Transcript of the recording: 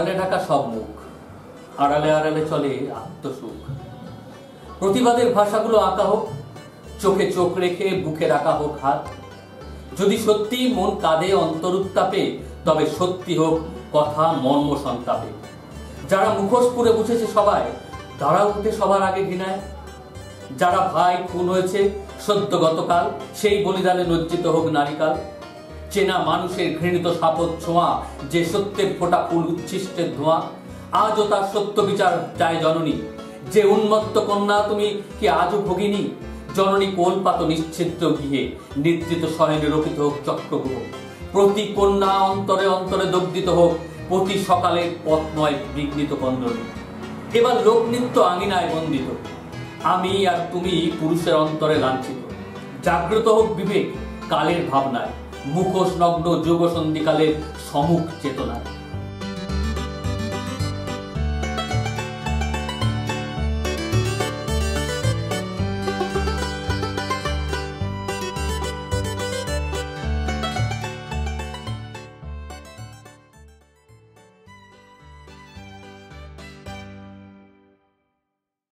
আড়ালে ঢাকা সব মুখ, আড়ালে আড়ালে চলে আত্মসুখ। প্রতিবাদের ভাষাগুলো আঁকা হোক, চোখে চোখ রেখে বুকে রাখা হোক হাত। যদি সত্যি মন কাঁদে অন্তরুত্তাপে, তবে সত্যি হোক কথা মর্ম সন্তাপে। যারা মুখোশ পুরে বুঝেছে সবাই, তারা উঠে সবার আগে ঘৃণায়। যারা ভাই খুন হয়েছে সদ্য গতকাল, সেই বলিদানে লজ্জিত হোক নারিকাল। চেনা মানুষের ঘৃণিত শাপথ ছোঁয়া, যে সত্যের ফোঁটা ফুল উচ্ছিষ্টের ধোঁয়া। আজও তার সত্য বিচার চায় জননী, যে উন্মত্ত কন্যা তুমি কি আজও ভগিনী। জননী কোলপাত নিশ্চিদ্র গৃহে, নিদ্রিত শয়নে রোপিত হোক চক্রগ্রহ। প্রতি কন্যা অন্তরে অন্তরে দগ্ধিত হোক, প্রতি সকালের পথময় বিঘ্নিত কন্দনী। এবার লোকনৃত্য আঙিনায় বন্দিত, আমি আর তুমি পুরুষের অন্তরে লাঞ্ছিত। জাগ্রত হোক বিবেক কালের ভাবনায়, মুখোশ নগ্ন যুগ সন্ধিকালের সমুখ চেতনায়।